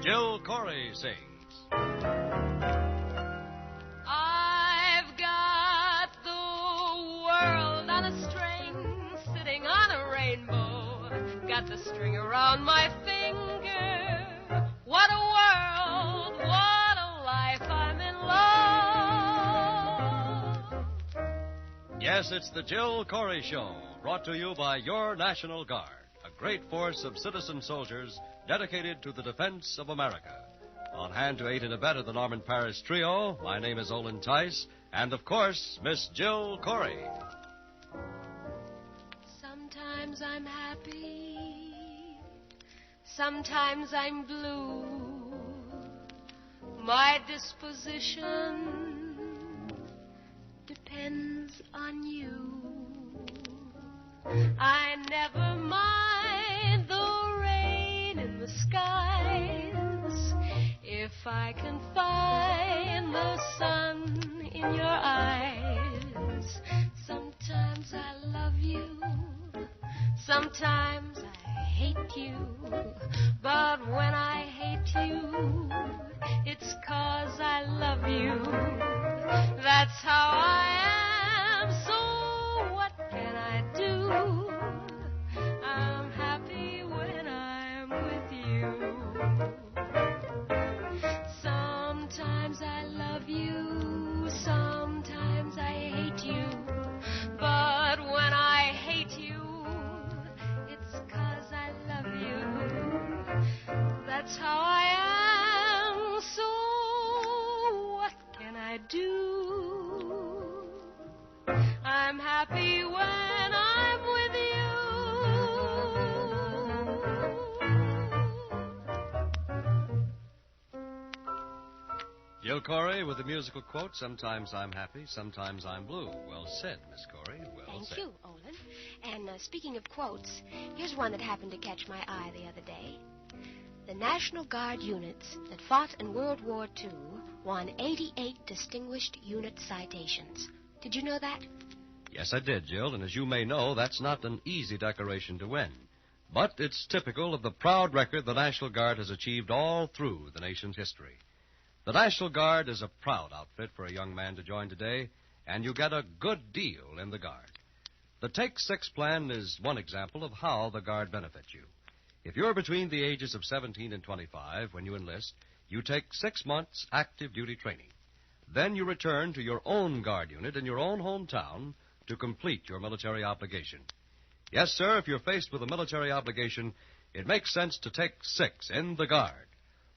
Jill Corey sings. I've got the world on a string, sitting on a rainbow. Got the string around my finger. What a world, what a life, I'm in love. Yes, it's the Jill Corey Show, brought to you by your National Guard, a great force of citizen soldiers dedicated to the defense of America. On hand to aid and abet of the Norman Paris Trio, my name is Olin Tice, and of course, Miss Jill Corey. Sometimes I'm happy, sometimes I'm blue. My disposition depends on you. I never mind the rain in the skies if I can find the sun in your eyes. Sometimes I love you, sometimes I hate you, but when I hate you, it's 'cause I love you. That's how I am, so what can I do? I'm happy when I'm with you. Sometimes I love you, sometimes I hate you, but when I hate you, it's 'cause I love you. That's how I am, so what can I do? I'm happy when I'm with you. Jill Corey with the musical quote, "Sometimes I'm happy, sometimes I'm blue." Well said, Miss Corey. Well said. Thank you, Olin. And speaking of quotes, here's one that happened to catch my eye the other day. The National Guard units that fought in World War II won 88 Distinguished Unit citations. Did you know that? Yes, I did, Jill, and as you may know, that's not an easy decoration to win. But it's typical of the proud record the National Guard has achieved all through the nation's history. The National Guard is a proud outfit for a young man to join today, and you get a good deal in the Guard. The Take 6 plan is one example of how the Guard benefits you. If you're between the ages of 17 and 25 when you enlist, you take 6 months active duty training. Then you return to your own Guard unit in your own hometown to complete your military obligation. Yes, sir, if you're faced with a military obligation, it makes sense to take 6 in the Guard.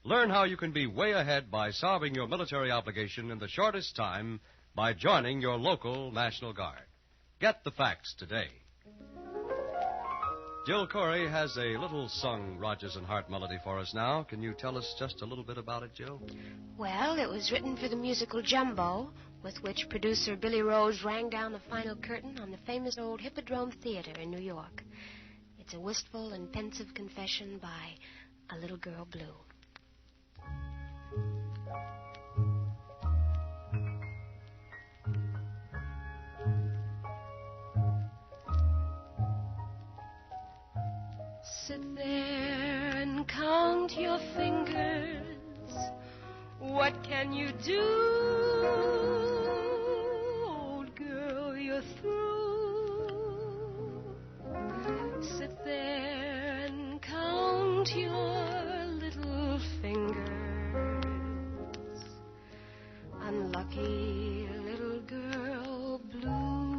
Learn how you can be way ahead by solving your military obligation in the shortest time by joining your local National Guard. Get the facts today. Jill Corey has a little sung Rodgers and Hart melody for us now. Can you tell us just a little bit about it, Jill? Well, it was written for the musical Jumbo, with which producer Billy Rose rang down the final curtain on the famous old Hippodrome Theater in New York. It's a wistful and pensive confession by a little girl blue. Sit there and count your fingers. What can you do? Old girl, you're through. Sit there and count your little fingers. Unlucky little girl blue.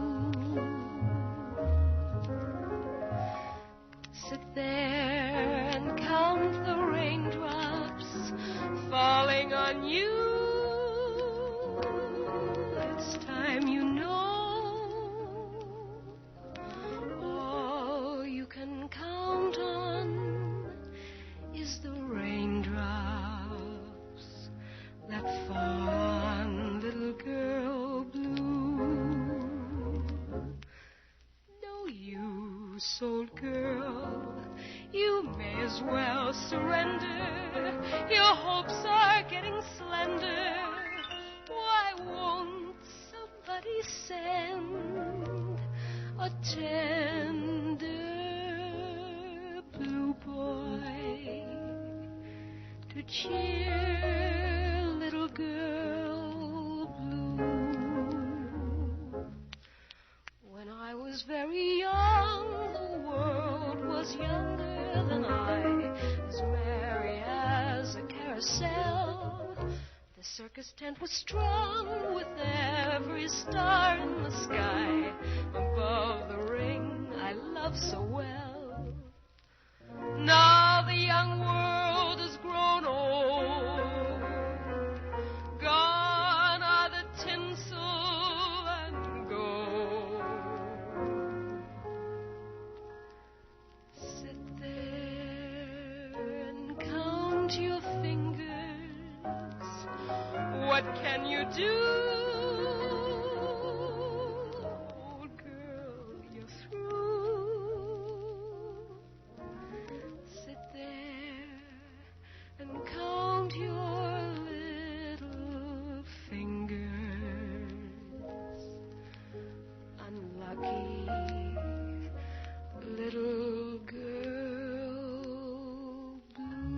Sit there and count the raindrops falling on you. It's time you know. All you can count on is the raindrops that fall on little girl blue. No use, old girl, you may as well surrender. Your hopes are getting slender. Why won't somebody send a tender blue boy cheer, little girl blue. When I was very young, the world was younger than I, as merry as a carousel. The circus tent was strung with every star in the sky above the ring I love so well. Now the young world has grown old. Gone are the tinsel and gold. Sit there and count your fingers. What can you do? Old girl, you're through. Sit there and count your little fingers. Unlucky little girl blue.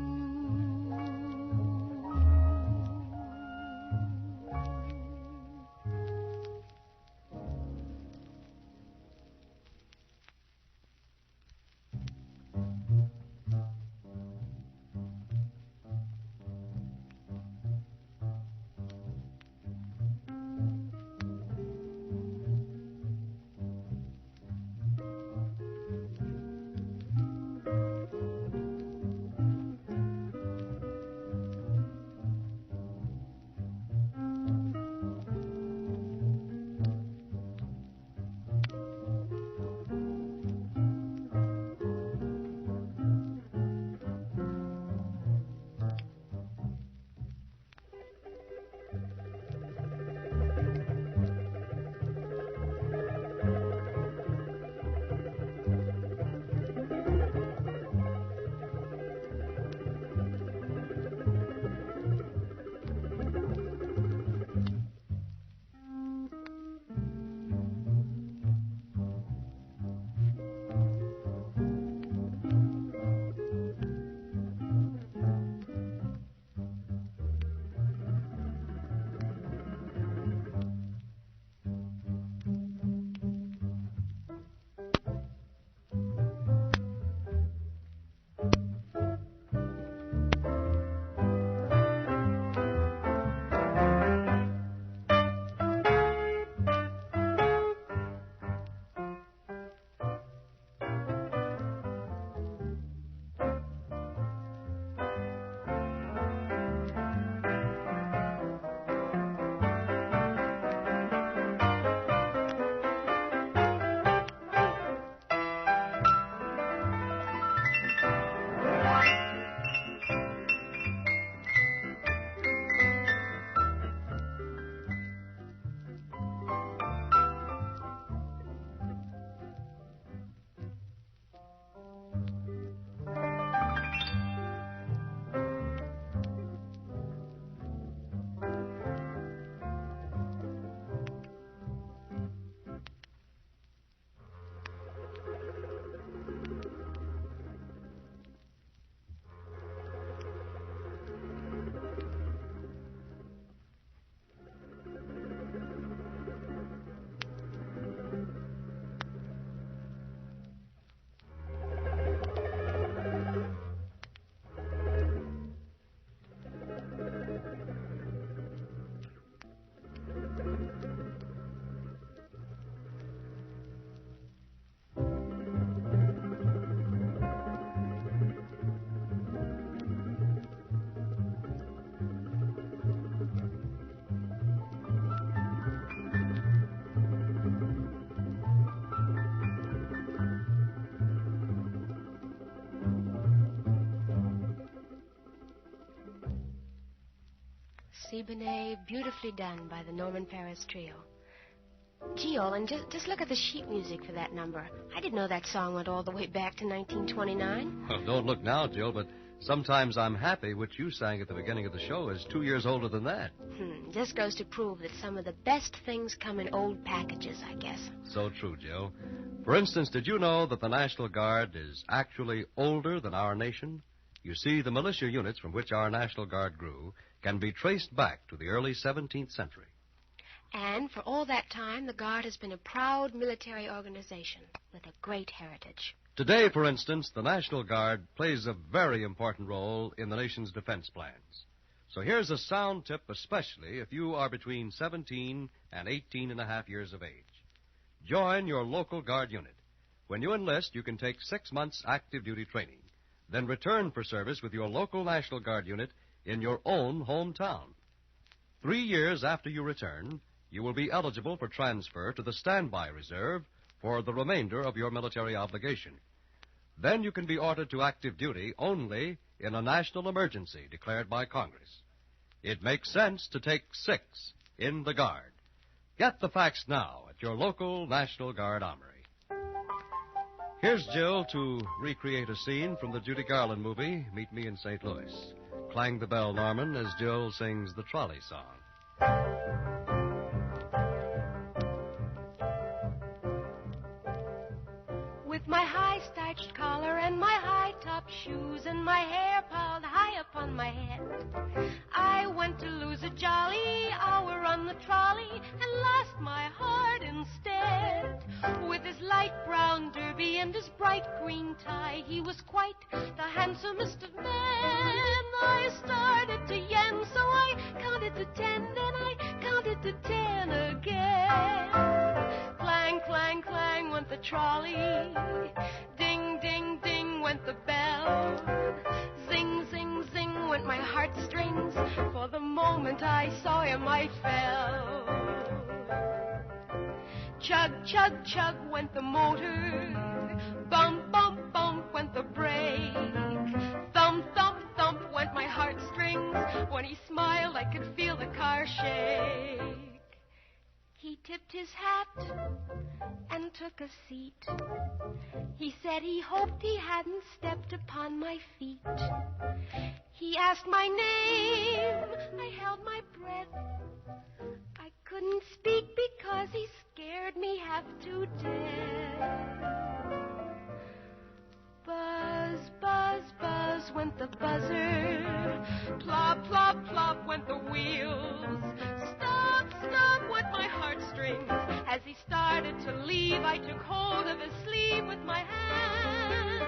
Siboney, beautifully done by the Norman Paris Trio. Gee, Olin, just look at the sheet music for that number. I didn't know that song went all the way back to 1929. Well, don't look now, Jill, but sometimes I'm happy which you sang at the beginning of the show is 2 years older than that. Just goes to prove that some of the best things come in old packages, I guess. So true, Jill. For instance, did you know that the National Guard is actually older than our nation? You see, the militia units from which our National Guard grew can be traced back to the early 17th century. And for all that time, the Guard has been a proud military organization with a great heritage. Today, for instance, the National Guard plays a very important role in the nation's defense plans. So here's a sound tip, especially if you are between 17 and 18 and a half years of age. Join your local Guard unit. When you enlist, you can take 6 months active duty training, then return for service with your local National Guard unit in your own hometown. 3 years after you return, you will be eligible for transfer to the standby reserve for the remainder of your military obligation. Then you can be ordered to active duty only in a national emergency declared by Congress. It makes sense to take 6 in the Guard. Get the facts now at your local National Guard Armory. Here's Jill to recreate a scene from the Judy Garland movie, Meet Me in St. Louis. Clang the bell, Norman, as Jill sings the trolley song. With my high-starched collar and my high-top shoes and my hair piled high upon my head, I went to lose a jolly hour on the trolley and lost my heart instead. With his light brown derby and his bright green tie, he was quite the handsomest of men. I started to yen, so I counted to 10, then I counted to 10 again. Clang, clang, clang went the trolley. Ding, ding, ding went the bell. Zing, zing, zing went my heartstrings. For the moment I saw him, I fell. Chug, chug, chug went the motor. Bump, bump, bump went the brake. Thump, thump, thump went my heartstrings. When he smiled, I could feel the car shake. He tipped his hat and took a seat. He said he hoped he hadn't stepped upon my feet. He asked my name. I held my breath. I couldn't speak because he scared me half to death. Buzz, buzz, buzz went the buzzer. Plop, plop, plop went the wheels. Stop, stop went my heartstrings. As he started to leave, I took hold of his sleeve with my hand,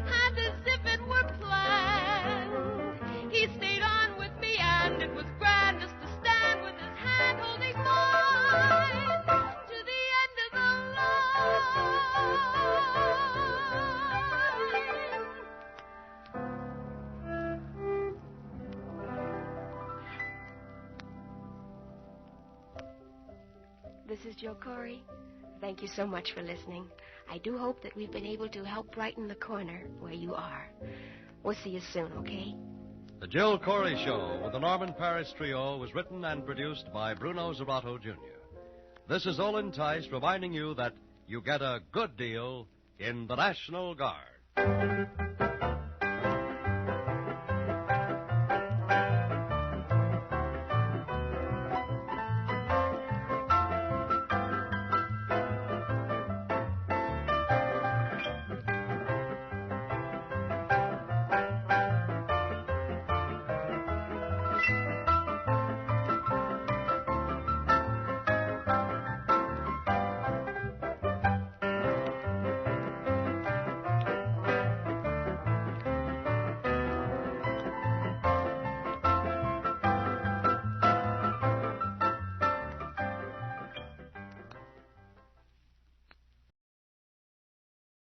and as if it were planned, he stayed on with me, and it was grand just to stand with his hand holding mine to the end of the line. This is Jill Corey. Thank you so much for listening. I do hope that we've been able to help brighten the corner where you are. We'll see you soon, okay? The Jill Corey Show with the Norman Paris Trio was written and produced by Bruno Zerato, Jr. This is Olin Tice reminding you that you get a good deal in the National Guard.